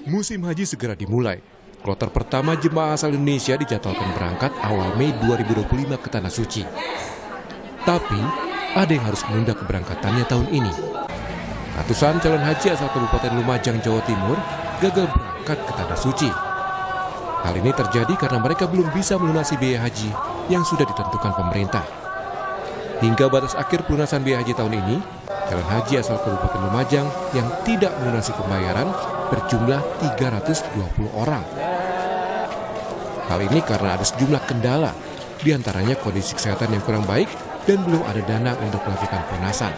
Musim haji segera dimulai. Kloter pertama jemaah asal Indonesia dijadwalkan berangkat awal Mei 2025 ke Tanah Suci. Tapi, ada yang harus menunda keberangkatannya tahun ini. Ratusan calon haji asal Kabupaten Lumajang, Jawa Timur gagal berangkat ke Tanah Suci. Hal ini terjadi karena mereka belum bisa melunasi biaya haji yang sudah ditentukan pemerintah. Hingga batas akhir pelunasan biaya haji tahun ini, calon haji asal Kabupaten Lumajang yang tidak melunasi pembayaran berjumlah 320 orang. Hal ini karena ada sejumlah kendala, diantaranya kondisi kesehatan yang kurang baik dan belum ada dana untuk melakukan pelunasan.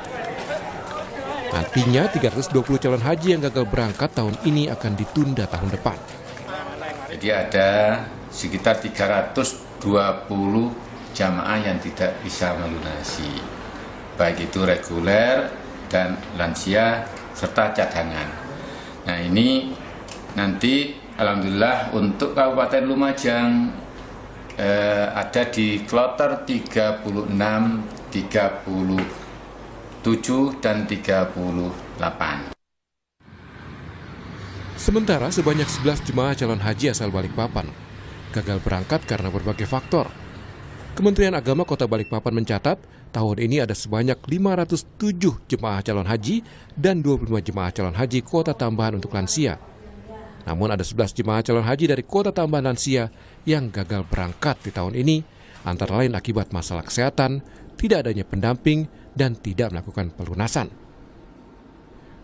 Nantinya 320 calon haji yang gagal berangkat tahun ini akan ditunda tahun depan. Jadi ada sekitar 320 jamaah yang tidak bisa melunasi, baik itu reguler dan lansia serta cadangan. Nah ini nanti alhamdulillah untuk Kabupaten Lumajang ada di kloter 36, 37 dan 38. Sementara sebanyak 11 jemaah calon haji asal Balikpapan gagal berangkat karena berbagai faktor. Kementerian Agama Kota Balikpapan mencatat tahun ini ada sebanyak 507 jemaah calon haji dan 25 jemaah calon haji kuota tambahan untuk lansia. Namun ada 11 jemaah calon haji dari kuota tambahan lansia yang gagal berangkat di tahun ini, antara lain akibat masalah kesehatan, tidak adanya pendamping, dan tidak melakukan pelunasan.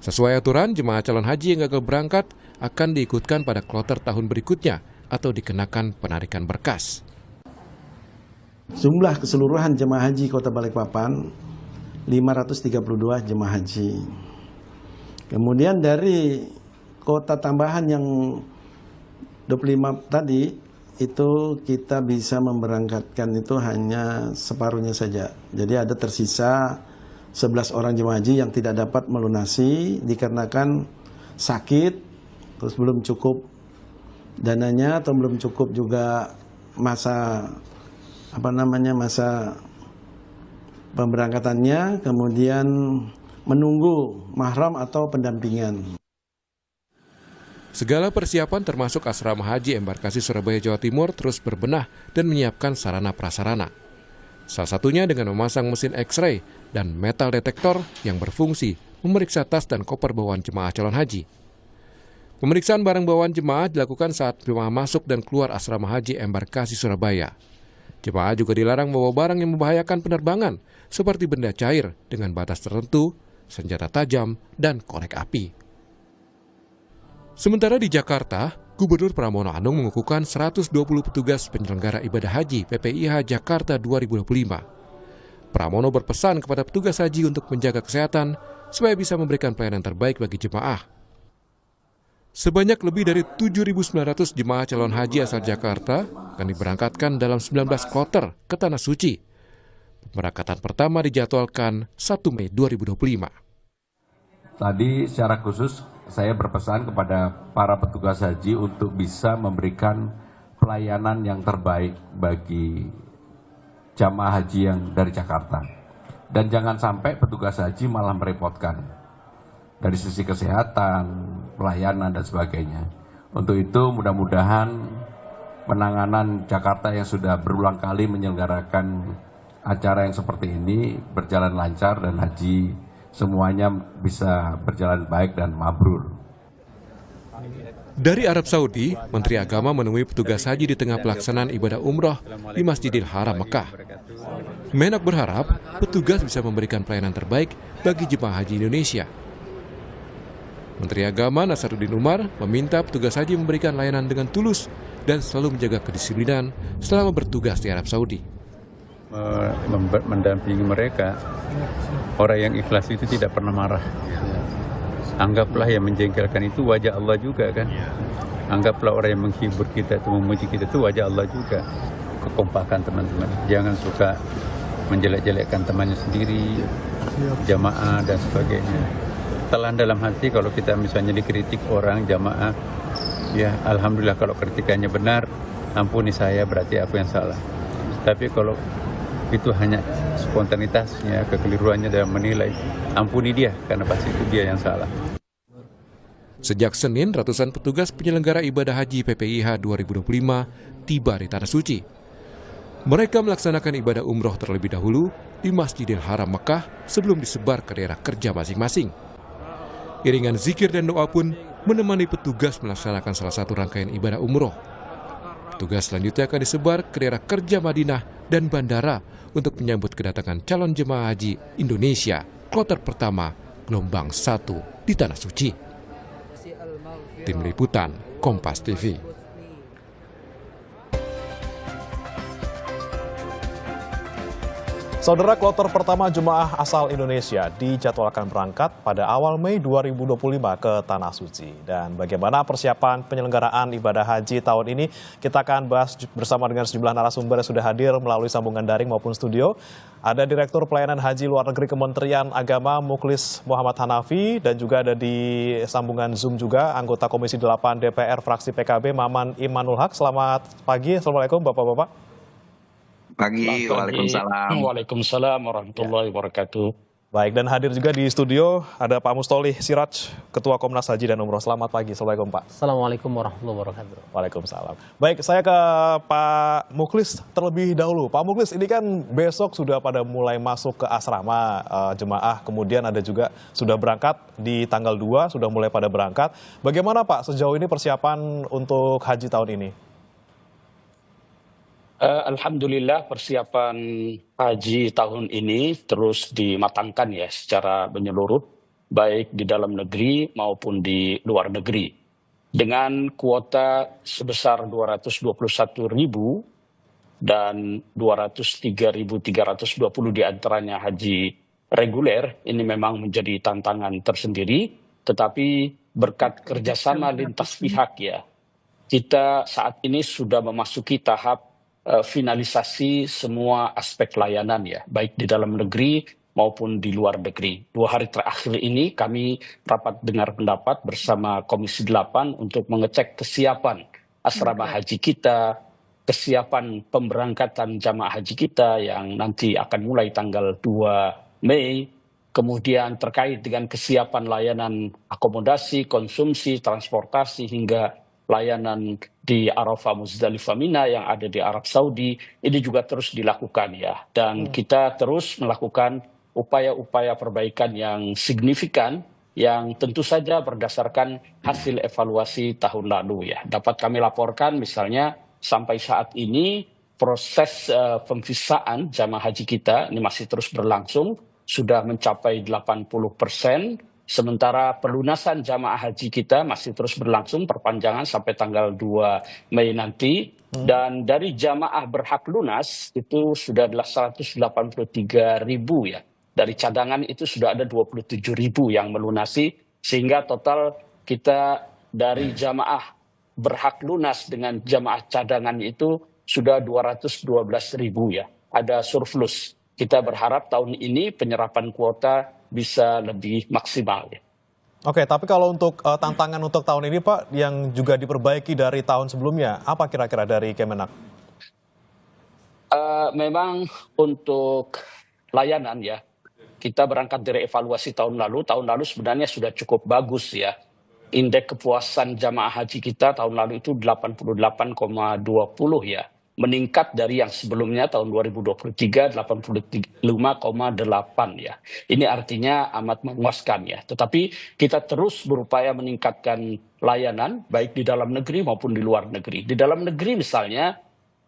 Sesuai aturan, jemaah calon haji yang gagal berangkat akan diikutkan pada kloter tahun berikutnya atau dikenakan penarikan berkas. Jumlah keseluruhan jemaah haji Kota Balikpapan 532 jemaah haji. Kemudian dari kota tambahan yang 25 tadi itu kita bisa memberangkatkan itu hanya separuhnya saja. Jadi ada tersisa 11 orang jemaah haji yang tidak dapat melunasi dikarenakan sakit, terus belum cukup dananya atau belum cukup juga masa pemberangkatannya, kemudian menunggu mahram atau pendampingan. Segala persiapan termasuk asrama haji embarkasi Surabaya, Jawa Timur terus berbenah dan menyiapkan sarana prasarana. Salah satunya dengan memasang mesin X-ray dan metal detektor yang berfungsi memeriksa tas dan koper bawaan jemaah calon haji. Pemeriksaan barang bawaan jemaah dilakukan saat jemaah masuk dan keluar asrama haji embarkasi Surabaya. Jemaah juga dilarang membawa barang yang membahayakan penerbangan, seperti benda cair dengan batas tertentu, senjata tajam, dan korek api. Sementara di Jakarta, Gubernur Pramono Anung mengukuhkan 120 petugas penyelenggara ibadah haji PPIH Jakarta 2025. Pramono berpesan kepada petugas haji untuk menjaga kesehatan supaya bisa memberikan pelayanan terbaik bagi jemaah. Sebanyak lebih dari 7.900 jemaah calon haji asal Jakarta akan diberangkatkan dalam 19 kloter ke Tanah Suci. Pemberangkatan pertama dijadwalkan 1 Mei 2025. Tadi secara khusus saya berpesan kepada para petugas haji untuk bisa memberikan pelayanan yang terbaik bagi jamaah haji yang dari Jakarta. Dan jangan sampai petugas haji malah merepotkan dari sisi kesehatan, pelayanan, dan sebagainya. Untuk itu mudah-mudahan penanganan Jakarta yang sudah berulang kali menyelenggarakan acara yang seperti ini berjalan lancar dan haji semuanya bisa berjalan baik dan mabrur. Dari Arab Saudi, Menteri Agama menemui petugas haji di tengah pelaksanaan ibadah umroh di Masjidil Haram Mekah. Menak berharap petugas bisa memberikan pelayanan terbaik bagi jemaah haji Indonesia. Menteri Agama Nasaruddin Umar meminta petugas haji memberikan layanan dengan tulus dan selalu menjaga kedisiplinan selama bertugas di Arab Saudi. Mendampingi mereka, orang yang ikhlas itu tidak pernah marah. Anggaplah yang menjengkelkan itu wajah Allah juga kan. Anggaplah orang yang menghibur kita itu, memuji kita itu wajah Allah juga. Kekompakan teman-teman, jangan suka menjelek-jelekkan temannya sendiri, jamaah dan sebagainya. Telan dalam hati kalau kita misalnya dikritik orang jamaah, ya alhamdulillah kalau kritikannya benar, ampuni saya berarti aku yang salah. Tapi kalau itu hanya spontanitasnya, kekeliruannya dalam menilai, ampuni dia karena pasti itu dia yang salah. Sejak Senin, ratusan petugas penyelenggara ibadah haji PPIH 2025 tiba di Tanah Suci. Mereka melaksanakan ibadah umroh terlebih dahulu di Masjidil Haram Mekah sebelum disebar ke daerah kerja masing-masing. Iringan zikir dan doa pun menemani petugas melaksanakan salah satu rangkaian ibadah umroh. Petugas selanjutnya akan disebar ke daerah kerja Madinah dan bandara untuk menyambut kedatangan calon jemaah haji Indonesia kloter pertama gelombang 1 di Tanah Suci. Tim Liputan Kompas TV. Saudara, kloter pertama jemaah asal Indonesia dijadwalkan berangkat pada awal Mei 2025 ke Tanah Suci. Dan bagaimana persiapan penyelenggaraan ibadah haji tahun ini, kita akan bahas bersama dengan sejumlah narasumber yang sudah hadir melalui sambungan daring maupun studio. Ada Direktur Pelayanan Haji Luar Negeri Kementerian Agama Mukhlis Muhammad Hanafi, dan juga ada di sambungan Zoom juga anggota Komisi 8 DPR fraksi PKB Maman Imanul Haq. Selamat pagi, Assalamualaikum Bapak-Bapak. Pagi, waalaikumsalam. Waalaikumsalam warahmatullahi wabarakatuh. Baik, dan hadir juga di studio ada Pak Mustolih Siraj, Ketua Komnas Haji dan Umroh. Selamat pagi, Assalamualaikum Pak. Assalamualaikum warahmatullahi wabarakatuh. Waalaikumsalam. Baik, saya ke Pak Mukhlis terlebih dahulu. Pak Mukhlis, ini kan besok sudah pada mulai masuk ke asrama jemaah, kemudian ada juga sudah berangkat di tanggal 2, sudah mulai pada berangkat. Bagaimana Pak sejauh ini persiapan untuk haji tahun ini? Alhamdulillah, persiapan haji tahun ini terus dimatangkan ya secara menyeluruh, baik di dalam negeri maupun di luar negeri. Dengan kuota sebesar 221.000 dan 203.320 diantaranya haji reguler, ini memang menjadi tantangan tersendiri, tetapi berkat kerjasama lintas pihak ya, kita saat ini sudah memasuki tahap finalisasi semua aspek layanan ya, baik di dalam negeri maupun di luar negeri. 2 hari terakhir ini kami rapat dengar pendapat bersama Komisi 8 untuk mengecek kesiapan asrama haji kita, kesiapan pemberangkatan jamaah haji kita yang nanti akan mulai tanggal 2 Mei, kemudian terkait dengan kesiapan layanan akomodasi, konsumsi, transportasi, hingga layanan di Arafah, Muzdalifah, Mina yang ada di Arab Saudi, ini juga terus dilakukan ya. Dan kita terus melakukan upaya-upaya perbaikan yang signifikan yang tentu saja berdasarkan hasil evaluasi tahun lalu ya. Dapat kami laporkan misalnya sampai saat ini proses pemvisaan jamaah haji kita ini masih terus berlangsung, sudah mencapai 80%. Sementara pelunasan jamaah haji kita masih terus berlangsung, perpanjangan sampai tanggal 2 Mei nanti. Dan dari jamaah berhak lunas itu sudah adalah 183.000 ya. Dari cadangan itu sudah ada 27.000 yang melunasi, sehingga total kita dari jamaah berhak lunas dengan jamaah cadangan itu sudah 212.000 ya. Ada surplus. Kita berharap tahun ini penyerapan kuota bisa lebih maksimal. Oke, tapi kalau untuk tantangan untuk tahun ini Pak, yang juga diperbaiki dari tahun sebelumnya, apa kira-kira dari Kemenak? Memang untuk layanan ya, kita berangkat dari evaluasi tahun lalu sebenarnya sudah cukup bagus ya. Indeks kepuasan jamaah haji kita tahun lalu itu 88,20 ya. Meningkat dari yang sebelumnya tahun 2023 85,8 ya. Ini artinya amat memuaskan ya. Tetapi kita terus berupaya meningkatkan layanan baik di dalam negeri maupun di luar negeri. Di dalam negeri misalnya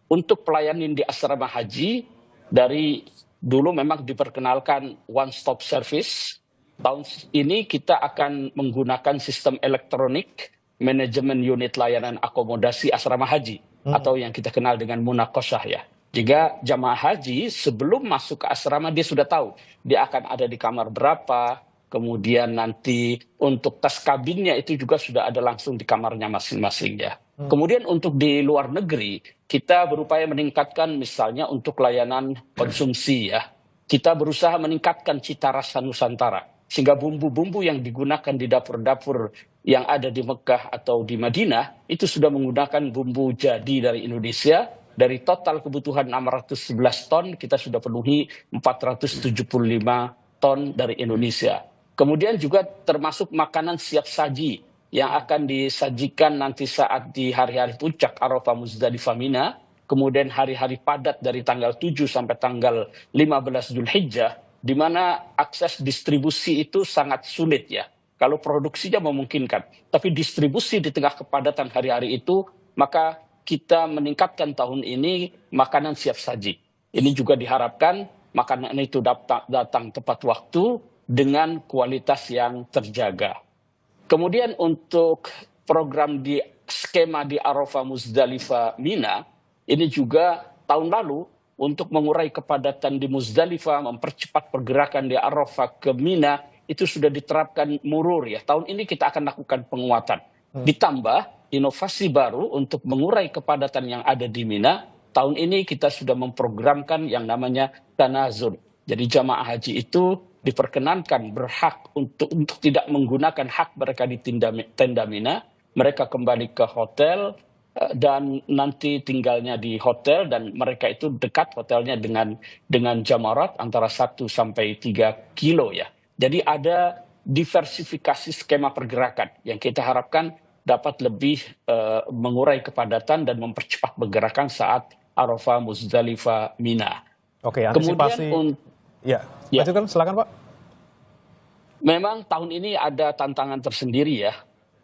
untuk pelayanan di asrama haji dari dulu memang diperkenalkan one stop service. Tahun ini kita akan menggunakan sistem elektronik manajemen unit layanan akomodasi asrama haji. Atau yang kita kenal dengan munakosyah ya. Jika jamaah haji sebelum masuk ke asrama dia sudah tahu dia akan ada di kamar berapa, kemudian nanti untuk tas kabinnya itu juga sudah ada langsung di kamarnya masing-masing ya. Kemudian untuk di luar negeri kita berupaya meningkatkan misalnya untuk layanan konsumsi ya. Kita berusaha meningkatkan cita rasa Nusantara sehingga bumbu-bumbu yang digunakan di dapur-dapur yang ada di Mekah atau di Madinah itu sudah menggunakan bumbu jadi dari Indonesia. Dari total kebutuhan 611 ton, kita sudah penuhi 475 ton dari Indonesia. Kemudian juga termasuk makanan siap saji yang akan disajikan nanti saat di hari-hari puncak Arafah, Muzdalifah, Mina, kemudian hari-hari padat dari tanggal 7 sampai tanggal 15 Zulhijjah, di mana akses distribusi itu sangat sulit ya. Kalau produksinya memungkinkan, tapi distribusi di tengah kepadatan hari-hari itu, maka kita meningkatkan tahun ini makanan siap saji. Ini juga diharapkan makanan itu datang tepat waktu dengan kualitas yang terjaga. Kemudian untuk program di skema di Arafah, Muzdalifah, Mina, ini juga tahun lalu untuk mengurai kepadatan di Muzdalifah, mempercepat pergerakan di Arafah ke Mina, itu sudah diterapkan murur ya. Tahun ini kita akan lakukan penguatan. Ditambah inovasi baru untuk mengurai kepadatan yang ada di Mina, tahun ini kita sudah memprogramkan yang namanya tanazul. Jadi jamaah haji itu diperkenankan berhak untuk tidak menggunakan hak mereka di tenda Mina, mereka kembali ke hotel dan nanti tinggalnya di hotel, dan mereka itu dekat hotelnya dengan jamarat antara 1 sampai 3 kilo ya. Jadi ada diversifikasi skema pergerakan yang kita harapkan dapat lebih mengurai kepadatan dan mempercepat pergerakan saat Arafah, Muzdalifah, Mina. Oke, antisipasi. Kemudian lanjutkan, silakan Pak. Memang tahun ini ada tantangan tersendiri ya,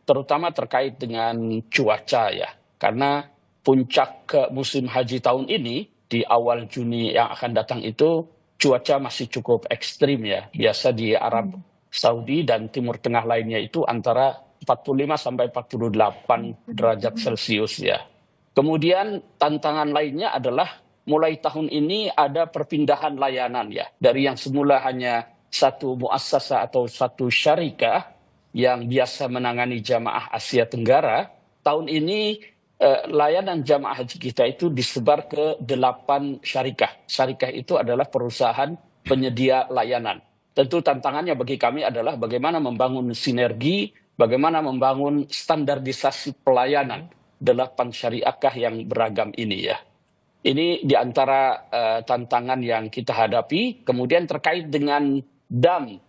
terutama terkait dengan cuaca ya. Karena puncak musim haji tahun ini di awal Juni yang akan datang itu cuaca masih cukup ekstrim ya. Biasa di Arab Saudi dan Timur Tengah lainnya itu antara 45 sampai 48 derajat Celcius ya. Kemudian tantangan lainnya adalah mulai tahun ini ada perpindahan layanan ya. Dari yang semula hanya satu muassasah atau satu syarikah yang biasa menangani jamaah Asia Tenggara, tahun ini layanan jamaah haji kita itu disebar ke 8 syarikah. Syarikah itu adalah perusahaan penyedia layanan. Tentu tantangannya bagi kami adalah bagaimana membangun sinergi, bagaimana membangun standarisasi pelayanan 8 syariah yang beragam ini ya. Ini di antara tantangan yang kita hadapi. Kemudian terkait dengan dam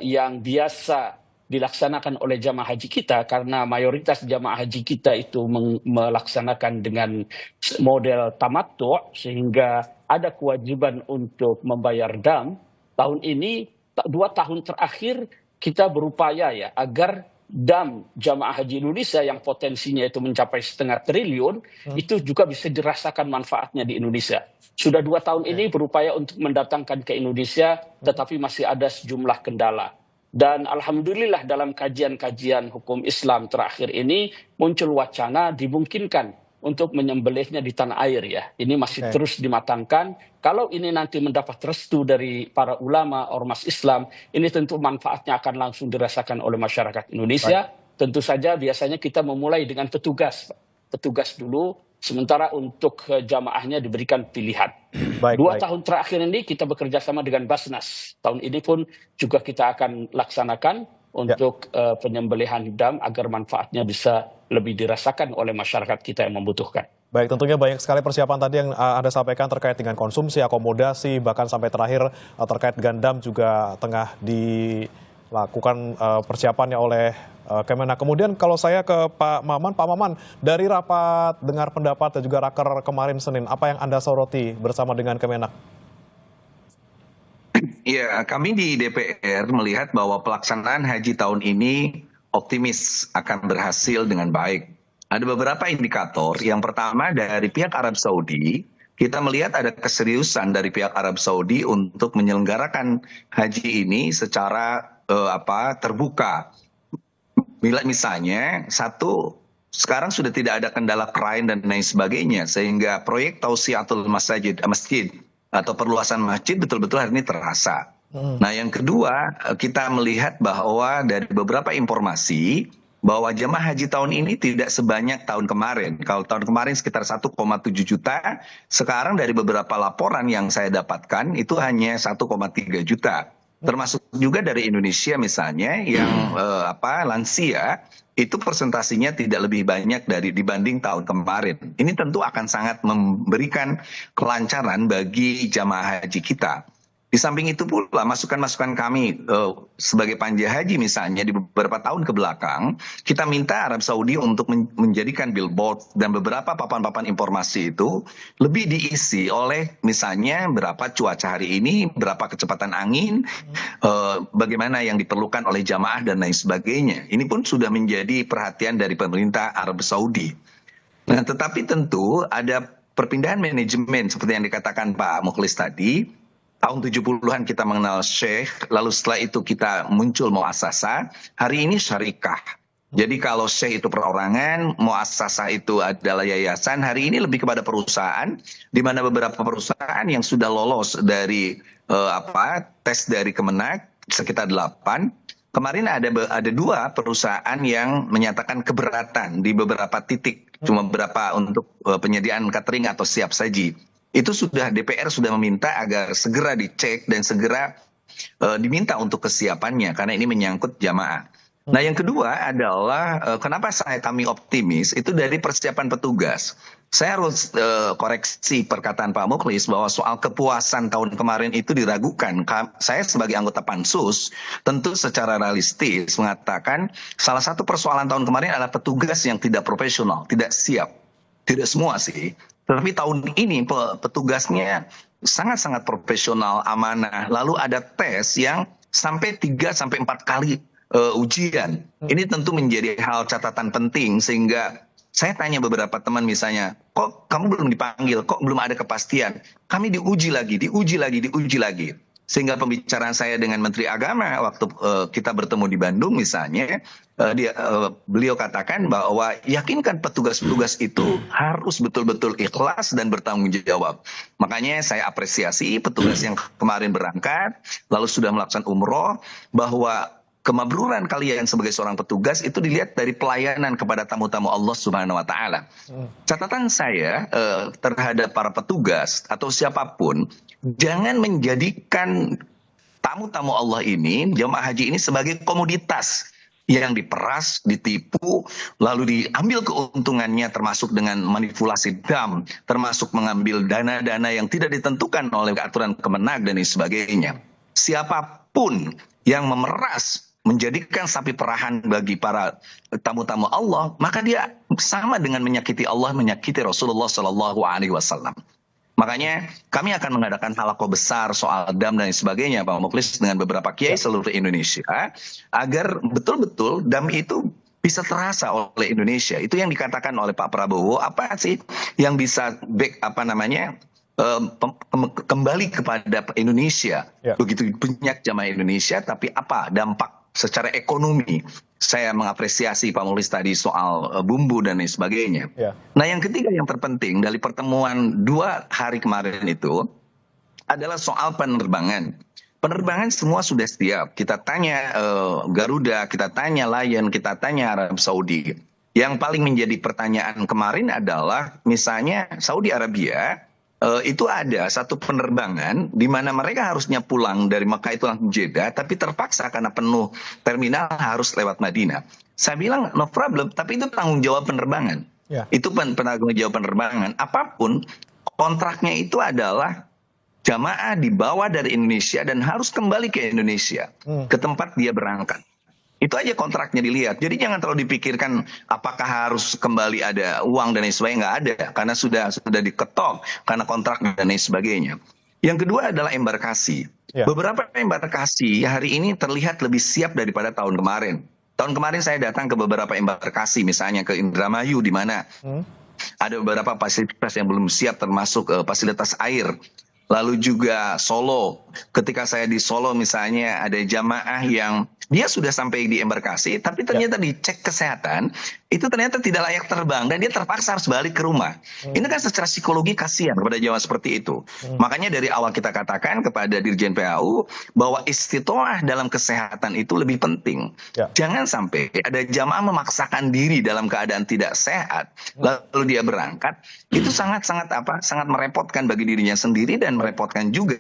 yang biasa dilaksanakan oleh jamaah haji kita, karena mayoritas jamaah haji kita itu melaksanakan dengan model tamattu, sehingga ada kewajiban untuk membayar dam. Tahun ini 2 tahun terakhir kita berupaya ya agar dam jamaah haji Indonesia yang potensinya itu mencapai 0,5 triliun itu juga bisa dirasakan manfaatnya di Indonesia. Sudah 2 tahun ini berupaya untuk mendatangkan ke Indonesia, tetapi masih ada sejumlah kendala. Dan alhamdulillah dalam kajian-kajian hukum Islam terakhir ini muncul wacana dimungkinkan untuk menyembelihnya di tanah air ya. Ini masih terus dimatangkan. Kalau ini nanti mendapat restu dari para ulama ormas Islam, ini tentu manfaatnya akan langsung dirasakan oleh masyarakat Indonesia. Tentu saja biasanya kita memulai dengan petugas dulu, sementara untuk jamaahnya diberikan pilihan. 2 tahun terakhir ini kita bekerja sama dengan Basnas. Tahun ini pun juga kita akan laksanakan untuk penyembelihan dam agar manfaatnya bisa lebih dirasakan oleh masyarakat kita yang membutuhkan. Baik, tentunya banyak sekali persiapan tadi yang Anda sampaikan terkait dengan konsumsi, akomodasi, bahkan sampai terakhir terkait dengan dam juga tengah dilakukan persiapannya oleh Kemenak. Kemudian kalau saya ke Pak Maman, dari rapat dengar pendapat dan juga raker kemarin Senin, apa yang Anda soroti bersama dengan Kemenak? Ya, kami di DPR melihat bahwa pelaksanaan haji tahun ini optimis akan berhasil dengan baik. Ada beberapa indikator. Yang pertama dari pihak Arab Saudi, kita melihat ada keseriusan dari pihak Arab Saudi untuk menyelenggarakan haji ini secara terbuka. Misalnya, sekarang sudah tidak ada kendala krain dan lain sebagainya, sehingga proyek Tausiatul Masjid atau perluasan masjid betul-betul hari ini terasa. Nah, yang kedua, kita melihat bahwa dari beberapa informasi bahwa jemaah haji tahun ini tidak sebanyak tahun kemarin. Kalau tahun kemarin sekitar 1,7 juta, sekarang dari beberapa laporan yang saya dapatkan itu hanya 1,3 juta. Termasuk juga dari Indonesia misalnya yang lansia itu persentasinya tidak lebih banyak dibanding tahun kemarin. Ini tentu akan sangat memberikan kelancaran bagi jamaah haji kita. Di samping itu pula masukan-masukan kami sebagai panja haji misalnya di beberapa tahun ke belakang, kita minta Arab Saudi untuk menjadikan billboard dan beberapa papan-papan informasi itu lebih diisi oleh misalnya berapa cuaca hari ini, berapa kecepatan angin, bagaimana yang diperlukan oleh jamaah dan lain sebagainya. Ini pun sudah menjadi perhatian dari pemerintah Arab Saudi. Nah, tetapi tentu ada perpindahan manajemen seperti yang dikatakan Pak Mukhlis tadi. Tahun 70-an kita mengenal Syekh, lalu setelah itu kita muncul muassasah, hari ini syarikah. Jadi kalau Syekh itu perorangan, muassasah itu adalah yayasan, hari ini lebih kepada perusahaan, di mana beberapa perusahaan yang sudah lolos dari tes dari Kemenak, sekitar 8. Kemarin ada 2 perusahaan yang menyatakan keberatan di beberapa titik, cuma beberapa untuk penyediaan catering atau siap saji. Itu sudah DPR sudah meminta agar segera dicek dan segera diminta untuk kesiapannya karena ini menyangkut jamaah. Nah, yang kedua adalah kenapa kami optimis itu dari persiapan petugas. Saya harus koreksi perkataan Pak Mukhlis bahwa soal kepuasan tahun kemarin itu diragukan. Saya sebagai anggota Pansus tentu secara realistis mengatakan salah satu persoalan tahun kemarin adalah petugas yang tidak profesional, tidak siap. Tidak semua sih. Tapi tahun ini petugasnya sangat-sangat profesional, amanah. Lalu ada tes yang sampai 3-4 kali ujian. Ini tentu menjadi hal catatan penting sehingga saya tanya beberapa teman misalnya, kok kamu belum dipanggil, kok belum ada kepastian. Kami diuji lagi. Sehingga pembicaraan saya dengan Menteri Agama waktu kita bertemu di Bandung misalnya, beliau katakan bahwa yakinkan petugas-petugas itu harus betul-betul ikhlas dan bertanggung jawab. Makanya saya apresiasi petugas yang kemarin berangkat, lalu sudah melakukan umroh, bahwa kemabruran kalian sebagai seorang petugas itu dilihat dari pelayanan kepada tamu-tamu Allah Subhanahu wa taala. Catatan saya terhadap para petugas atau siapapun, jangan menjadikan tamu-tamu Allah ini, jamaah haji ini sebagai komoditas yang diperas, ditipu, lalu diambil keuntungannya termasuk dengan manipulasi dam, termasuk mengambil dana-dana yang tidak ditentukan oleh aturan Kemenak dan sebagainya. Siapapun yang memeras, menjadikan sapi perahan bagi para tamu-tamu Allah, maka dia sama dengan menyakiti Allah, menyakiti Rasulullah Shallallahu Alaihi Wasallam. Makanya kami akan mengadakan halaqah besar soal dam dan sebagainya, Pak Mukhlis, dengan beberapa kiai seluruh Indonesia, agar betul-betul dam itu bisa terasa oleh Indonesia. Itu yang dikatakan oleh Pak Prabowo, apa sih yang bisa kembali kepada Indonesia. Begitu banyak jamaah Indonesia, tapi apa dampak secara ekonomi? Saya mengapresiasi Pak Mukhlis tadi soal bumbu dan lain sebagainya. Nah, yang ketiga yang terpenting dari pertemuan 2 hari kemarin itu adalah soal penerbangan. Penerbangan semua sudah siap. Kita tanya Garuda, kita tanya Lion, kita tanya Arab Saudi. Yang paling menjadi pertanyaan kemarin adalah misalnya Saudi Arabia, itu ada satu penerbangan di mana mereka harusnya pulang dari Mekah itu langsung Jeddah, tapi terpaksa karena penuh terminal harus lewat Madinah. Saya bilang no problem, tapi itu tanggung jawab penerbangan. Itu penanggung jawab penerbangan. Apapun kontraknya itu adalah jamaah dibawa dari Indonesia dan harus kembali ke Indonesia, ke tempat dia berangkat. Itu aja kontraknya dilihat. Jadi jangan terlalu dipikirkan apakah harus kembali ada uang dan lain sebagainya. Nggak ada, karena sudah diketok karena kontrak dan lain sebagainya. Yang kedua adalah embarkasi. Beberapa embarkasi hari ini terlihat lebih siap daripada tahun kemarin. Tahun kemarin saya datang ke beberapa embarkasi, misalnya ke Indramayu, di mana ada beberapa fasilitas yang belum siap, termasuk fasilitas air. Lalu juga Solo, ketika saya di Solo misalnya ada jamaah yang dia sudah sampai di embarkasi, tapi ternyata dicek kesehatan, itu ternyata tidak layak terbang dan dia terpaksa harus balik ke rumah. Ini kan secara psikologi kasihan kepada jamaah seperti itu. Makanya dari awal kita katakan kepada Dirjen PAU bahwa istitoah dalam kesehatan itu lebih penting. Jangan sampai ada jamaah memaksakan diri dalam keadaan tidak sehat, lalu dia berangkat, itu sangat merepotkan bagi dirinya sendiri dan merepotkan juga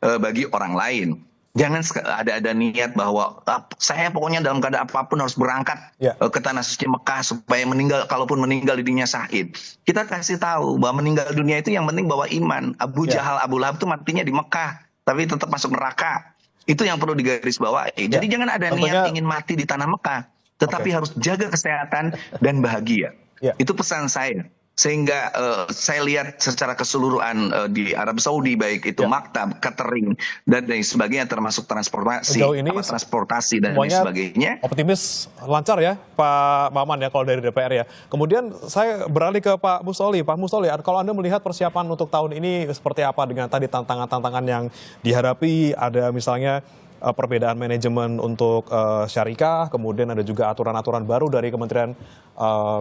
bagi orang lain. Jangan ada niat bahwa saya pokoknya dalam keadaan apapun harus berangkat ke tanah suci Mekah supaya meninggal, kalaupun meninggal dirinya syahid. Kita kasih tahu bahwa meninggal dunia itu yang penting bawa iman. Abu Jahal, Abu Lahab itu matinya di Mekah. tapi tetap masuk neraka. Itu yang perlu digarisbawahi. Jadi jangan ada niat ingin mati di tanah Mekah, tetapi harus jaga kesehatan dan bahagia. Itu pesan saya. Sehingga saya lihat secara keseluruhan di Arab Saudi, baik itu maktab, catering, dan lain sebagainya, termasuk transportasi, dan lain sebagainya. Optimis lancar ya Pak Maman ya kalau dari DPR ya. Kemudian saya beralih ke Pak Mustoli. Pak Mustoli, kalau Anda melihat persiapan untuk tahun ini seperti apa dengan tadi tantangan-tantangan yang dihadapi, ada misalnya perbedaan manajemen untuk syarikah, kemudian ada juga aturan-aturan baru dari Kementerian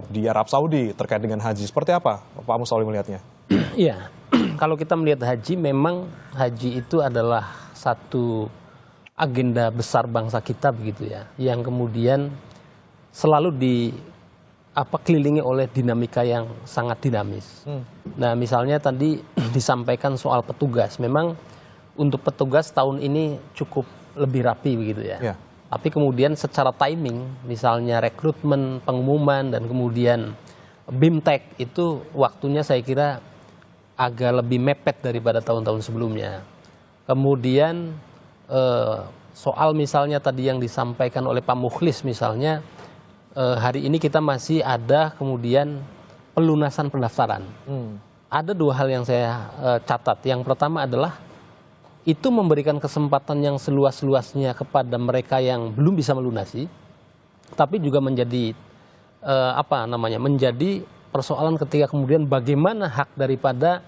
di Arab Saudi terkait dengan haji. Seperti apa Pak Mustoli melihatnya? Iya, kalau kita melihat haji, memang haji itu adalah satu agenda besar bangsa kita begitu ya, yang kemudian selalu kelilingi oleh dinamika yang sangat dinamis. Nah, misalnya tadi disampaikan soal petugas, memang untuk petugas tahun ini cukup lebih rapi begitu ya. Tapi kemudian secara timing, misalnya rekrutmen, pengumuman, dan kemudian BIMTEK itu waktunya saya kira agak lebih mepet daripada tahun-tahun sebelumnya. Kemudian soal misalnya tadi yang disampaikan oleh Pak Mukhlis misalnya, hari ini kita masih ada kemudian pelunasan pendaftaran. Ada dua hal yang saya catat. Yang pertama adalah itu memberikan kesempatan yang seluas-luasnya kepada mereka yang belum bisa melunasi, tapi juga menjadi menjadi persoalan ketika kemudian bagaimana hak daripada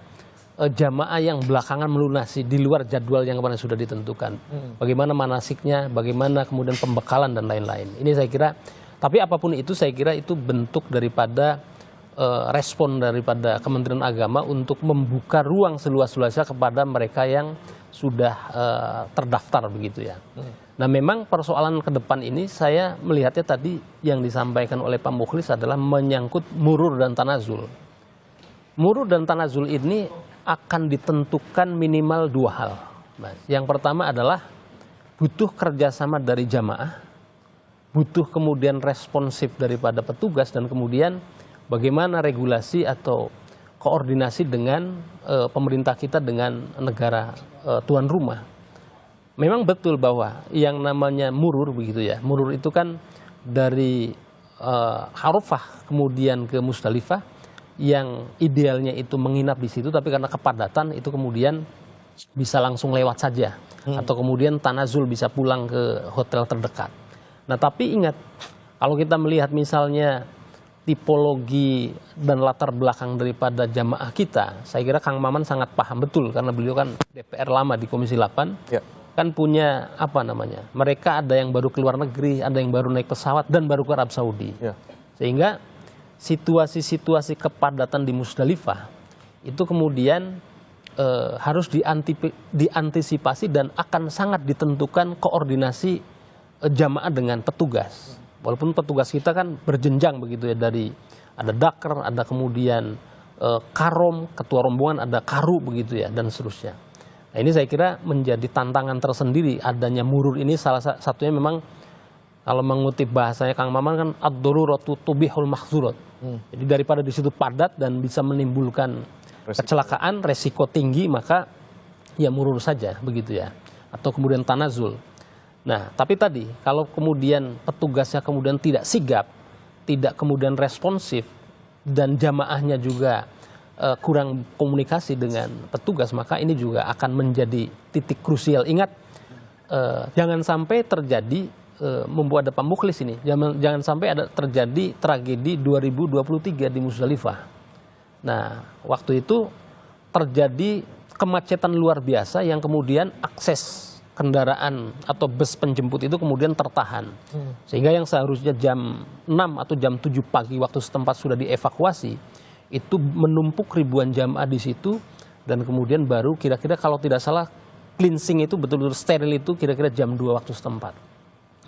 jamaah yang belakangan melunasi di luar jadwal yang kemarin sudah ditentukan, bagaimana manasiknya, bagaimana kemudian pembekalan dan lain-lain. Ini saya kira, tapi apapun itu saya kira itu bentuk daripada respon daripada Kementerian Agama untuk membuka ruang seluas-luasnya kepada mereka yang sudah terdaftar begitu ya. Nah, memang persoalan ke depan ini saya melihatnya tadi yang disampaikan oleh Pak Mukhlis adalah menyangkut murur dan tanazul. Murur dan tanazul ini akan ditentukan minimal dua hal, Mas. Yang pertama adalah butuh kerjasama dari jamaah, butuh kemudian responsif daripada petugas, dan kemudian bagaimana regulasi atau koordinasi dengan pemerintah kita dengan negara tuan rumah. Memang betul bahwa yang namanya murur begitu ya. Murur itu kan dari Arafah kemudian ke Musdalifah, yang idealnya itu menginap di situ, tapi karena kepadatan itu kemudian bisa langsung lewat saja, atau kemudian tanazul bisa pulang ke hotel terdekat. Nah, tapi ingat, kalau kita melihat misalnya tipologi dan latar belakang daripada jamaah kita, saya kira Kang Maman sangat paham betul karena beliau kan DPR lama di Komisi 8, kan punya mereka ada yang baru keluar negeri, ada yang baru naik pesawat dan baru ke Arab Saudi, sehingga situasi-situasi kepadatan di Musdalifah itu kemudian harus diantisipasi dan akan sangat ditentukan koordinasi jamaah dengan petugas. Walaupun petugas kita kan berjenjang begitu ya, dari ada daker, ada kemudian karom, ketua rombongan, ada karu begitu ya, dan seterusnya. Nah, ini saya kira menjadi tantangan tersendiri adanya murur ini. Salah satunya memang kalau mengutip bahasanya Kang Maman kan ad-daruratu tubihul mahzurat. Jadi daripada di situ padat dan bisa menimbulkan kecelakaan, resiko tinggi, maka ya murur saja begitu ya, atau kemudian tanazul. Nah, tapi tadi kalau kemudian petugasnya kemudian tidak sigap, tidak kemudian responsif, dan jamaahnya juga kurang komunikasi dengan petugas, maka ini juga akan menjadi titik krusial. Ingat, jangan sampai terjadi membuat ada Pak Mukhlis ini, jangan sampai ada terjadi tragedi 2023 di Musdalifah. Nah, waktu itu terjadi kemacetan luar biasa yang kemudian akses kendaraan atau bus penjemput itu kemudian tertahan. Sehingga yang seharusnya jam 6 atau jam 7 pagi waktu setempat sudah dievakuasi, itu menumpuk ribuan jamaah di situ, dan kemudian baru kira-kira kalau tidak salah cleansing itu betul-betul steril itu kira-kira jam 2 waktu setempat.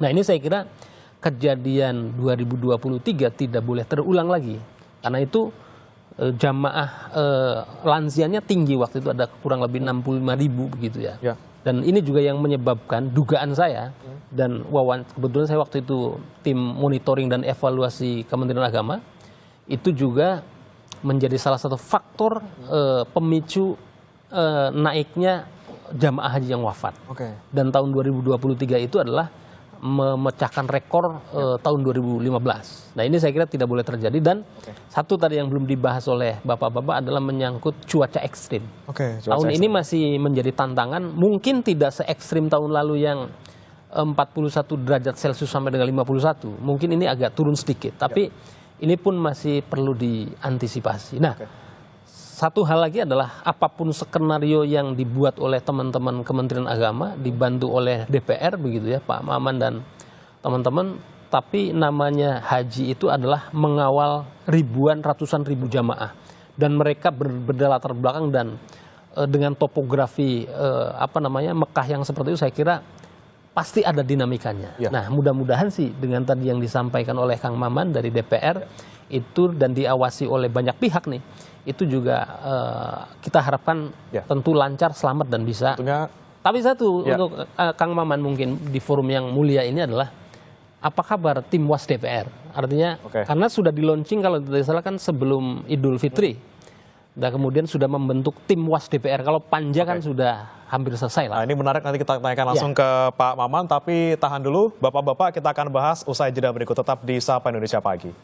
Nah, ini saya kira kejadian 2023 tidak boleh terulang lagi. Karena itu jamaah lansianya tinggi waktu itu, ada kurang lebih 65.000 begitu ya. Dan ini juga yang menyebabkan dugaan saya, dan kebetulan saya waktu itu tim monitoring dan evaluasi Kementerian Agama, itu juga menjadi salah satu faktor pemicu naiknya jamaah haji yang wafat. Oke. Dan tahun 2023 itu adalah memecahkan rekor tahun 2015. Nah, ini saya kira tidak boleh terjadi. Dan satu tadi yang belum dibahas oleh Bapak-bapak adalah menyangkut cuaca ekstrim. Tahun ini masih menjadi tantangan, mungkin tidak se ekstrim tahun lalu yang 41 derajat Celcius sampai dengan 51. Mungkin ini agak turun sedikit, tapi ini pun masih perlu diantisipasi. Nah, satu hal lagi adalah apapun skenario yang dibuat oleh teman-teman Kementerian Agama, dibantu oleh DPR begitu ya, Pak Maman dan teman-teman, tapi namanya haji itu adalah mengawal ratusan ribu jamaah, dan mereka berlatar belakang dan dengan topografi Mekah yang seperti itu, saya kira pasti ada dinamikanya. Nah, mudah-mudahan sih dengan tadi yang disampaikan oleh Kang Maman dari DPR itu dan diawasi oleh banyak pihak nih, itu juga kita harapkan tentu lancar, selamat dan bisa. Tapi satu untuk Kang Maman mungkin di forum yang mulia ini adalah apa kabar tim Was DPR? Artinya karena sudah di launching kalau tidak salah kan sebelum Idul Fitri. Dan kemudian sudah membentuk tim Was DPR. Kalau Panja kan sudah hampir selesai lah. Nah, ini menarik, nanti kita tanyakan langsung ke Pak Maman, tapi tahan dulu Bapak-bapak, kita akan bahas usai jeda berikut, tetap di Sapa Indonesia Pagi.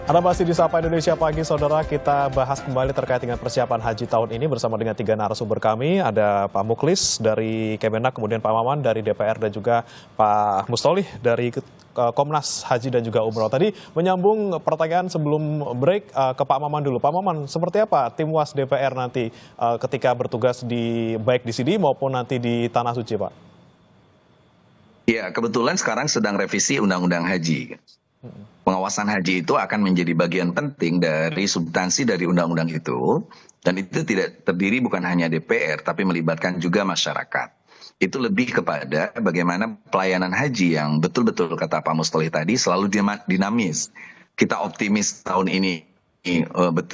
Anda masih di Sapa Indonesia Pagi, saudara. Kita bahas kembali terkait dengan persiapan haji tahun ini bersama dengan 3 narasumber kami. Ada Pak Muklis dari Kemenak, kemudian Pak Maman dari DPR, dan juga Pak Mustolih dari Komnas Haji dan juga Umroh. Tadi menyambung pertanyaan sebelum break ke Pak Maman dulu. Pak Maman, seperti apa tim Was DPR nanti ketika bertugas baik di sini maupun nanti di Tanah Suci, Pak? Ya, kebetulan sekarang sedang revisi Undang-Undang Haji. Pengawasan haji itu akan menjadi bagian penting dari substansi dari undang-undang itu, dan itu tidak terdiri bukan hanya DPR tapi melibatkan juga masyarakat. Itu lebih kepada bagaimana pelayanan haji yang betul-betul kata Pak Mustolih tadi selalu dinamis. Kita optimis tahun ini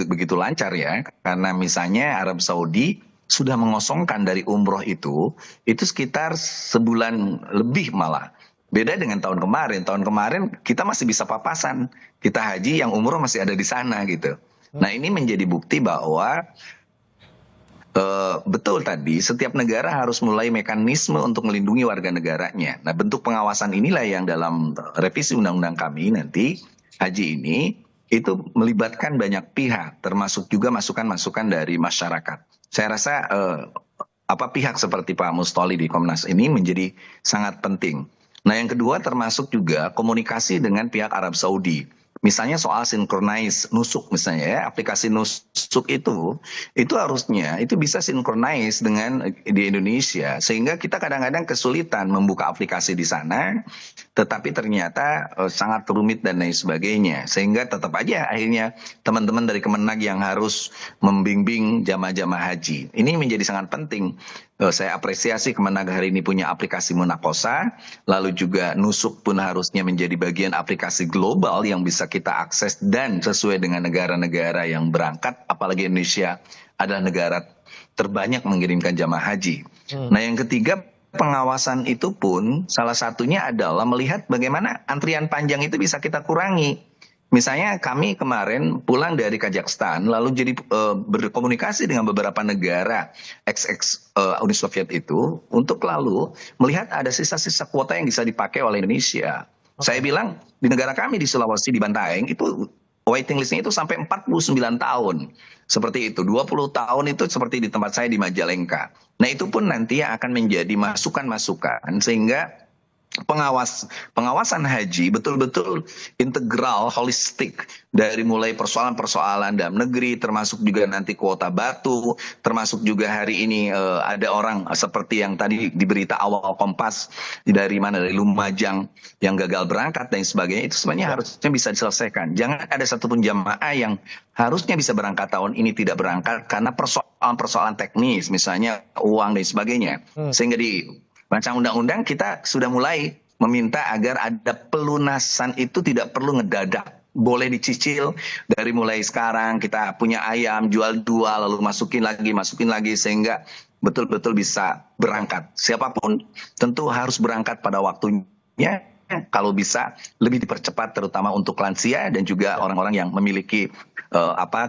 begitu lancar ya, karena misalnya Arab Saudi sudah mengosongkan dari umroh itu sekitar sebulan lebih malah. Beda dengan tahun kemarin. Tahun kemarin kita masih bisa papasan. Kita haji yang umroh masih ada di sana gitu. Nah, ini menjadi bukti bahwa betul tadi setiap negara harus mulai mekanisme untuk melindungi warga negaranya. Nah, bentuk pengawasan inilah yang dalam revisi undang-undang kami nanti haji ini itu melibatkan banyak pihak, termasuk juga masukan-masukan dari masyarakat. Saya rasa pihak seperti Pak Mustolih di Komnas ini menjadi sangat penting. Nah, yang kedua termasuk juga komunikasi dengan pihak Arab Saudi. Misalnya soal synchronize nusuk misalnya ya, aplikasi nusuk itu harusnya itu bisa synchronize dengan di Indonesia, sehingga kita kadang-kadang kesulitan membuka aplikasi di sana, tetapi ternyata sangat rumit dan lain sebagainya, sehingga tetap aja akhirnya teman-teman dari Kemenag yang harus membimbing jamaah-jamaah haji. Ini menjadi sangat penting. Saya apresiasi Kemenag hari ini punya aplikasi Munakosa, lalu juga nusuk pun harusnya menjadi bagian aplikasi global yang bisa kita akses dan sesuai dengan negara-negara yang berangkat, apalagi Indonesia adalah negara terbanyak mengirimkan jamaah haji. Nah, yang ketiga, pengawasan itu pun salah satunya adalah melihat bagaimana antrian panjang itu bisa kita kurangi. Misalnya kami kemarin pulang dari Kazakhstan, lalu jadi berkomunikasi dengan beberapa negara Uni Soviet itu untuk lalu melihat ada sisa-sisa kuota yang bisa dipakai oleh Indonesia. Saya bilang di negara kami di Sulawesi, di Bantaeng, itu waiting listnya itu sampai 49 tahun. Seperti itu, 20 tahun itu seperti di tempat saya di Majalengka. Nah, itu pun nanti yang akan menjadi masukan-masukan sehingga pengawasan haji betul-betul integral, holistik, dari mulai persoalan-persoalan dalam negeri, termasuk juga nanti kuota batu, termasuk juga hari ini ada orang seperti yang tadi di berita awal Kompas dari Lumajang yang gagal berangkat dan sebagainya, itu sebenarnya harusnya bisa diselesaikan. Jangan ada satupun jamaah yang harusnya bisa berangkat tahun ini tidak berangkat karena persoalan teknis, misalnya uang dan sebagainya, sehingga di Rancang undang-undang kita sudah mulai meminta agar ada pelunasan itu tidak perlu ngedadak. Boleh dicicil dari mulai sekarang, kita punya ayam, jual 2, lalu masukin lagi, sehingga betul-betul bisa berangkat. Siapapun tentu harus berangkat pada waktunya. sebaiknya kalau bisa lebih dipercepat, terutama untuk lansia dan juga orang-orang yang memiliki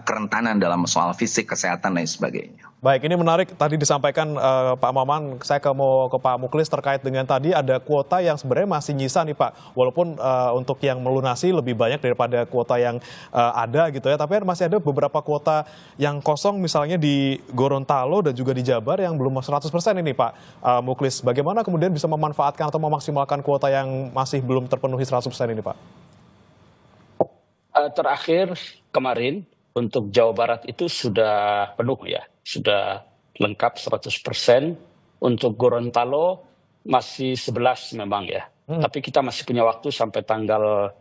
kerentanan dalam soal fisik, kesehatan dan sebagainya. Baik, ini menarik tadi disampaikan Pak Maman. Saya mau ke Pak Mukhlis terkait dengan tadi ada kuota yang sebenarnya masih nyisa nih Pak. Walaupun untuk yang melunasi lebih banyak daripada kuota yang ada gitu ya. Tapi masih ada beberapa kuota yang kosong misalnya di Gorontalo dan juga di Jabar yang belum 100% ini Pak Mukhlis. Bagaimana kemudian bisa memanfaatkan atau memaksimalkan kuota yang masih belum terpenuhi 100% ini Pak? Terakhir kemarin untuk Jawa Barat itu sudah penuh ya, sudah lengkap 100%. Untuk Gorontalo masih 11 memang ya, tapi kita masih punya waktu sampai tanggal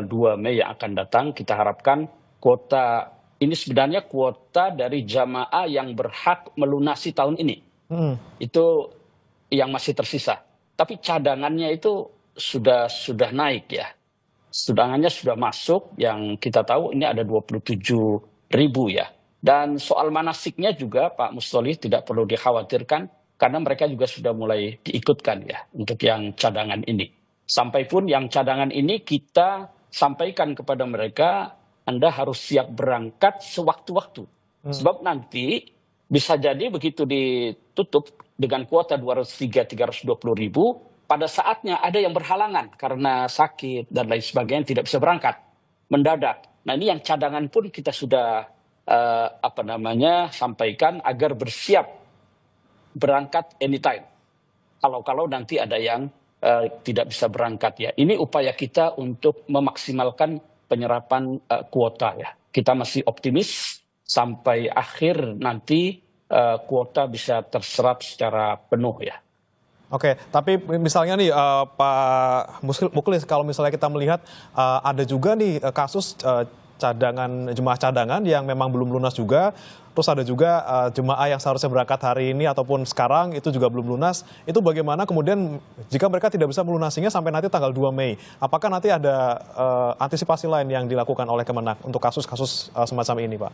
2 Mei yang akan datang. Kita harapkan kuota ini sebenarnya kuota dari jamaah yang berhak melunasi tahun ini. Itu yang masih tersisa. Tapi cadangannya itu sudah naik ya. Cadangannya sudah masuk, yang kita tahu ini ada 27.000 ya. Dan soal manasiknya juga Pak Mustoli tidak perlu dikhawatirkan karena mereka juga sudah mulai diikutkan ya untuk yang cadangan ini. Sampai pun yang cadangan ini kita sampaikan kepada mereka, Anda harus siap berangkat sewaktu-waktu. Sebab nanti bisa jadi begitu ditutup dengan kuota 320.000, pada saatnya ada yang berhalangan karena sakit dan lain sebagainya tidak bisa berangkat mendadak. Nah ini yang cadangan pun kita sudah sampaikan agar bersiap berangkat anytime. Kalau nanti ada yang tidak bisa berangkat ya. Ini upaya kita untuk memaksimalkan penyerapan kuota ya. Kita masih optimis sampai akhir nanti kuota bisa terserap secara penuh ya. Oke, tapi misalnya nih Pak Mukhlis, kalau misalnya kita melihat ada juga nih kasus jemaah cadangan yang memang belum lunas juga, terus ada juga jemaah yang seharusnya berangkat hari ini ataupun sekarang itu juga belum lunas. Itu bagaimana kemudian jika mereka tidak bisa melunasinya sampai nanti tanggal 2 Mei? Apakah nanti ada antisipasi lain yang dilakukan oleh Kemenak untuk kasus-kasus semacam ini, Pak?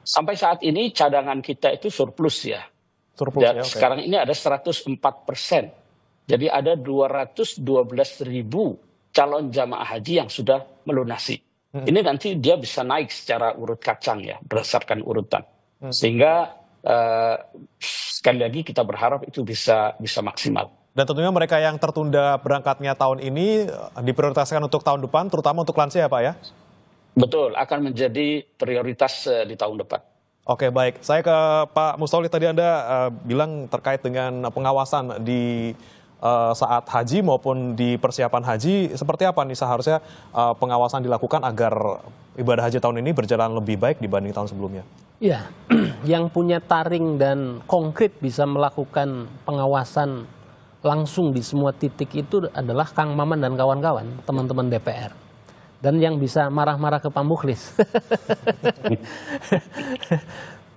Sampai saat ini cadangan kita itu surplus ya. Surplus, Dan ya, okay. Sekarang ini ada 104%. Jadi ada 212.000 calon jamaah haji yang sudah melunasi. Ini nanti dia bisa naik secara urut kacang ya, berdasarkan urutan. Sehingga sekali lagi kita berharap itu bisa maksimal. Dan tentunya mereka yang tertunda berangkatnya tahun ini diprioritaskan untuk tahun depan, terutama untuk lansia ya Pak ya? Betul, akan menjadi prioritas di tahun depan. Oke, baik. Saya ke Pak Mustoli, tadi Anda bilang terkait dengan pengawasan di saat haji maupun di persiapan haji. Seperti apa nih seharusnya pengawasan dilakukan agar ibadah haji tahun ini berjalan lebih baik dibanding tahun sebelumnya? Ya, yang punya taring dan konkret bisa melakukan pengawasan langsung di semua titik itu adalah Kang Maman dan kawan-kawan, teman-teman DPR. Dan yang bisa marah-marah ke Pak Mukhlis.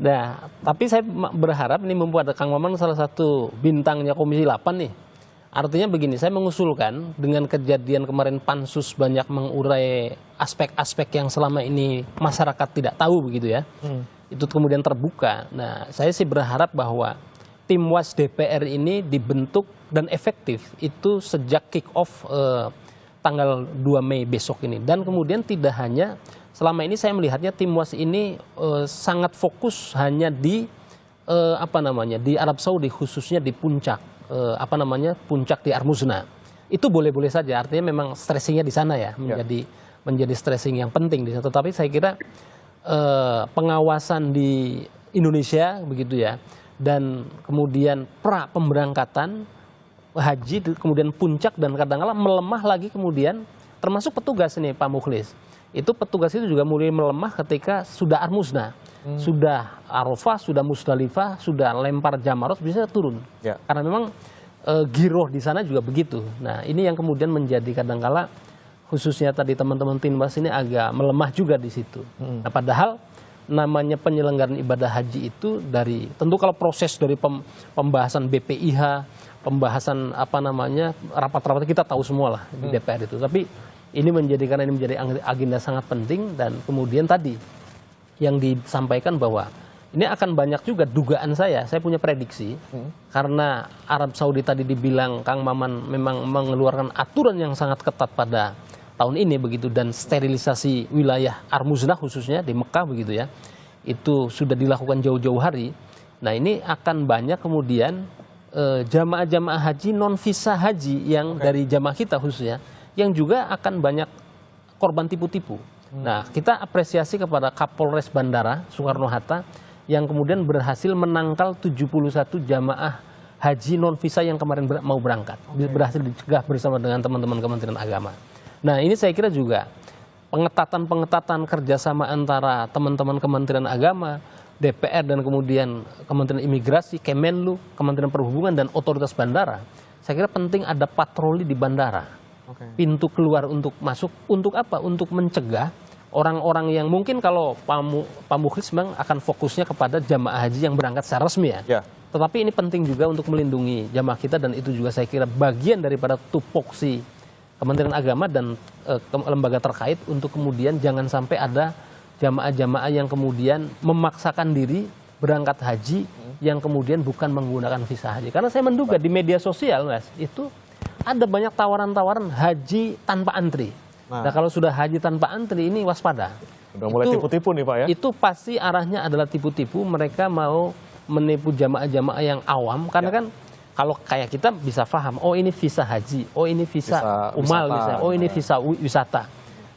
Nah, tapi saya berharap ini membuat Kang Maman salah satu bintangnya Komisi 8 nih. Artinya begini, saya mengusulkan dengan kejadian kemarin Pansus banyak mengurai aspek-aspek yang selama ini masyarakat tidak tahu begitu ya. Itu kemudian terbuka. Nah, saya sih berharap bahwa tim Was DPR ini dibentuk dan efektif itu sejak kick off tanggal 2 Mei besok ini. Dan kemudian tidak hanya, selama ini saya melihatnya tim Was ini sangat fokus hanya di di Arab Saudi, khususnya di puncak puncak di Armuzna. Itu boleh-boleh saja, artinya memang stressingnya di sana ya, menjadi stressing yang penting di sana. Tetapi saya kira pengawasan di Indonesia begitu ya, dan kemudian pra pemberangkatan haji, kemudian puncak, dan kadang-kadang melemah lagi kemudian, termasuk petugas ini Pak Mukhlis. Itu petugas itu juga mulai melemah ketika sudah Armuzna, sudah Arafah, sudah Musdalifah, sudah lempar Jamarot, bisa turun. Ya. Karena memang giroh di sana juga begitu. Nah ini yang kemudian menjadi kadang-kala, khususnya tadi teman-teman Tinwas ini agak melemah juga di situ. Nah padahal namanya penyelenggaraan ibadah haji itu dari, tentu kalau proses dari pembahasan BPIH, pembahasan rapat-rapat kita tahu semua lah di DPR itu. Tapi ini menjadi agenda sangat penting. Dan kemudian tadi yang disampaikan bahwa ini akan banyak juga dugaan saya punya prediksi, karena Arab Saudi tadi dibilang Kang Maman memang mengeluarkan aturan yang sangat ketat pada tahun ini begitu, dan sterilisasi wilayah Armuznah khususnya di Mekah begitu ya, itu sudah dilakukan jauh-jauh hari. Nah ini akan banyak kemudian jamaah-jamaah haji non visa haji yang dari jamaah kita khususnya, yang juga akan banyak korban tipu-tipu. Nah kita apresiasi kepada Kapolres Bandara Soekarno-Hatta yang kemudian berhasil menangkal 71 jamaah haji non visa yang kemarin mau berangkat, berhasil dicegah bersama dengan teman-teman Kementerian Agama. Nah ini saya kira juga pengetatan kerjasama antara teman-teman Kementerian Agama, DPR, dan kemudian Kementerian Imigrasi, Kemenlu, Kementerian Perhubungan, dan otoritas bandara. Saya kira penting ada patroli di bandara, pintu keluar untuk masuk, untuk apa? Untuk mencegah orang-orang yang mungkin kalau Pak Mukhlis memang akan fokusnya kepada jamaah haji yang berangkat secara resmi ya. Tetapi ini penting juga untuk melindungi jamaah kita, dan itu juga saya kira bagian daripada tupoksi Kementerian Agama dan lembaga terkait untuk kemudian jangan sampai ada jamaah-jamaah yang kemudian memaksakan diri berangkat haji yang kemudian bukan menggunakan visa haji. Karena saya menduga di media sosial, Mas, itu ada banyak tawaran-tawaran haji tanpa antri. Nah kalau sudah haji tanpa antri ini waspada. Udah mulai tipu-tipu nih Pak ya? Itu pasti arahnya adalah tipu-tipu, mereka mau menipu jamaah-jamaah yang awam. Karena kan kalau kayak kita bisa paham, oh ini visa haji, oh ini visa umal misalnya, oh ini visa wisata.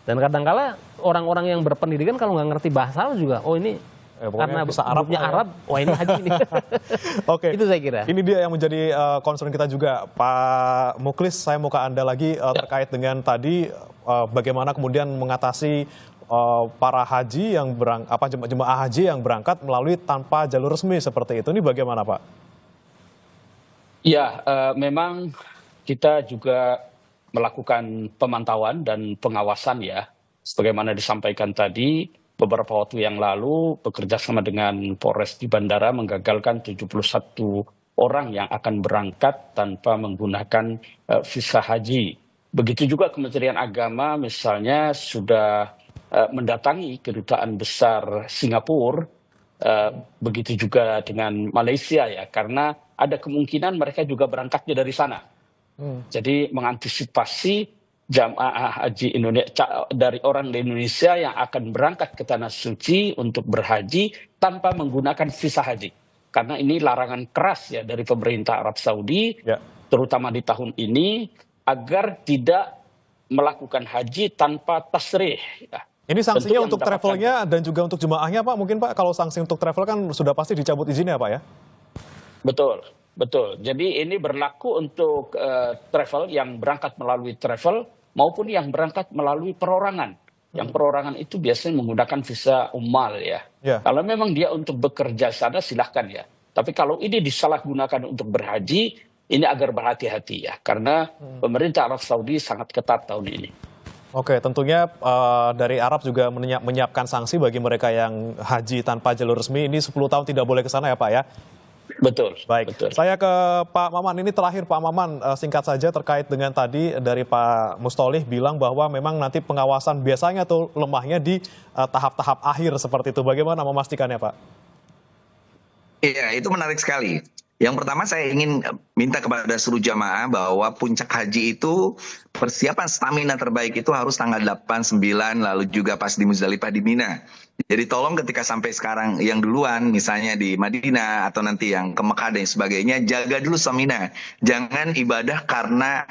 Dan kadang-kala orang-orang yang berpendidikan kalau nggak ngerti bahasa juga, oh ini karena grupnya Arab, wah ini haji nih. Oke. Itu saya kira. Ini dia yang menjadi concern kita juga, Pak Mukhlis. Saya mau ke Anda lagi terkait dengan tadi bagaimana kemudian mengatasi para haji yang jemaah haji yang berangkat melalui tanpa jalur resmi seperti itu. Ini bagaimana, Pak? Ya, memang kita juga melakukan pemantauan dan pengawasan ya, sebagaimana disampaikan tadi. Beberapa waktu yang lalu bekerja sama dengan Polres di bandara menggagalkan 71 orang yang akan berangkat tanpa menggunakan visa haji. Begitu juga Kementerian Agama misalnya sudah mendatangi kedutaan besar Singapura, begitu juga dengan Malaysia ya, karena ada kemungkinan mereka juga berangkatnya dari sana. Jadi mengantisipasi jamaah haji Indonesia dari orang di Indonesia yang akan berangkat ke Tanah Suci untuk berhaji tanpa menggunakan visa haji. Karena ini larangan keras ya dari pemerintah Arab Saudi, terutama di tahun ini, agar tidak melakukan haji tanpa tasrih. Ya. Ini sanksinya untuk travelnya dan juga untuk jemaahnya Pak, mungkin Pak, kalau sanksi untuk travel kan sudah pasti dicabut izinnya Pak ya? Betul. Jadi ini berlaku untuk travel yang berangkat melalui travel maupun yang berangkat melalui perorangan. Yang perorangan itu biasanya menggunakan visa umal ya. Kalau memang dia untuk bekerja sana silahkan ya. Tapi kalau ini disalahgunakan untuk berhaji, ini agar berhati-hati ya. Karena pemerintah Arab Saudi sangat ketat tahun ini. Oke, tentunya dari Arab juga menyiapkan sanksi bagi mereka yang haji tanpa jalur resmi. Ini 10 tahun tidak boleh ke sana ya Pak ya? Betul. Baik, betul. Saya ke Pak Maman. Ini terakhir Pak Maman, singkat saja terkait dengan tadi dari Pak Mustolih bilang bahwa memang nanti pengawasan biasanya tuh lemahnya di tahap-tahap akhir seperti itu. Bagaimana memastikannya Pak? Iya, itu menarik sekali. Yang pertama saya ingin minta kepada seluruh jamaah bahwa puncak haji itu persiapan stamina terbaik itu harus tanggal 8, 9, lalu juga pas di Muzdalifah di Mina. Jadi tolong ketika sampai sekarang yang duluan misalnya di Madinah atau nanti yang ke Mekah dan sebagainya, jaga dulu stamina. Jangan ibadah karena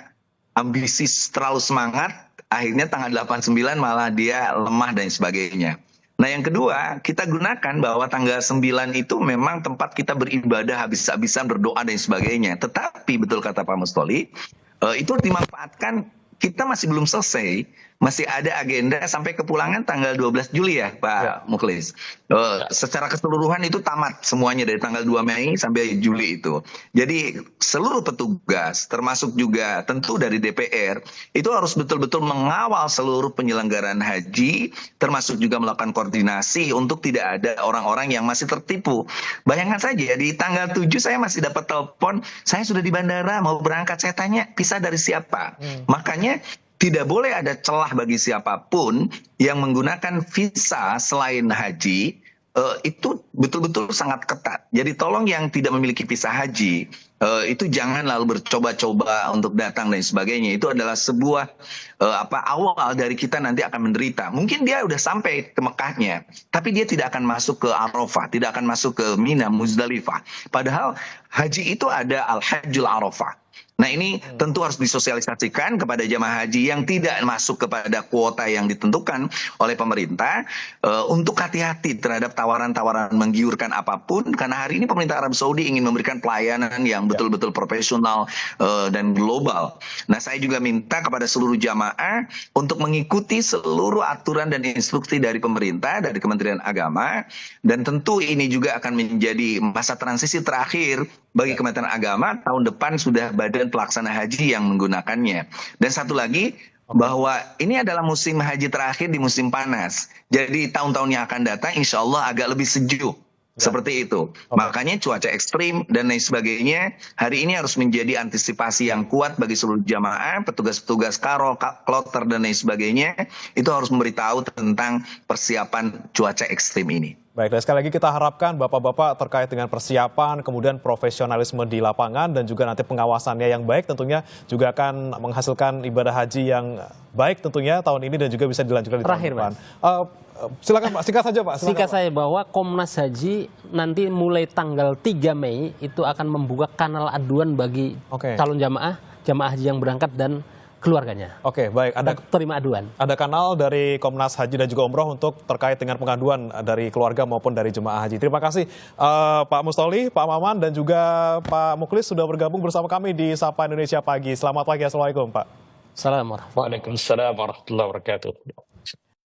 ambisi terlalu semangat, akhirnya tanggal 8, 9 malah dia lemah dan sebagainya. Nah yang kedua, kita gunakan bahwa tanggal 9 itu memang tempat kita beribadah habis-habisan, berdoa dan sebagainya. Tetapi betul kata Pak Mustoli, itu dimanfaatkan, kita masih belum selesai, masih ada agenda sampai kepulangan tanggal 12 Juli ya Pak Mukhlis. Secara keseluruhan itu tamat semuanya dari tanggal 2 Mei sampai Juli itu. Jadi seluruh petugas termasuk juga tentu dari DPR itu harus betul-betul mengawal seluruh penyelenggaraan haji, termasuk juga melakukan koordinasi untuk tidak ada orang-orang yang masih tertipu. Bayangkan saja di tanggal 7 saya masih dapat telepon, saya sudah di bandara mau berangkat, saya tanya visa dari siapa. Makanya tidak boleh ada celah bagi siapapun yang menggunakan visa selain haji itu betul-betul sangat ketat. Jadi tolong yang tidak memiliki visa haji itu jangan lalu bercoba-coba untuk datang dan sebagainya. Itu adalah sebuah awal dari kita nanti akan menderita. Mungkin dia udah sampai ke Mekahnya, tapi dia tidak akan masuk ke Arafah, tidak akan masuk ke Mina, Muzdalifah. Padahal haji itu ada Al-Hajjul Arafah. Nah ini tentu harus disosialisasikan kepada jamaah haji yang tidak masuk kepada kuota yang ditentukan oleh pemerintah untuk hati-hati terhadap tawaran-tawaran menggiurkan apapun, karena hari ini pemerintah Arab Saudi ingin memberikan pelayanan yang betul-betul profesional dan global. Nah saya juga minta kepada seluruh jamaah untuk mengikuti seluruh aturan dan instruksi dari pemerintah, dari Kementerian Agama, dan tentu ini juga akan menjadi masa transisi terakhir bagi Kementerian Agama. Tahun depan sudah Badan Pelaksana Haji yang menggunakannya. Dan satu lagi, bahwa ini adalah musim haji terakhir di musim panas. Jadi tahun-tahun yang akan datang insya Allah agak lebih sejuk. Seperti itu. Makanya cuaca ekstrim dan lain sebagainya hari ini harus menjadi antisipasi yang kuat bagi seluruh jamaah, petugas-petugas karo, kloter dan lain sebagainya. Itu harus memberitahu tentang persiapan cuaca ekstrim ini. Baik, dan sekali lagi kita harapkan Bapak-Bapak terkait dengan persiapan, kemudian profesionalisme di lapangan, dan juga nanti pengawasannya yang baik tentunya juga akan menghasilkan ibadah haji yang baik tentunya tahun ini dan juga bisa dilanjutkan di tahun depan. Silakan Pak, singkat saja Pak. Singkat saya bahwa Komnas Haji nanti mulai tanggal 3 Mei itu akan membuka kanal aduan bagi calon jamaah haji yang berangkat dan keluarganya. Oke, baik. Ada terima aduan. Ada kanal dari Komnas Haji dan juga Umroh untuk terkait dengan pengaduan dari keluarga maupun dari jemaah haji. Terima kasih Pak Mustoli, Pak Maman, dan juga Pak Muklis sudah bergabung bersama kami di Sapa Indonesia Pagi. Selamat pagi, Assalamualaikum Pak. Waalaikumsalam warahmatullahi wabarakatuh.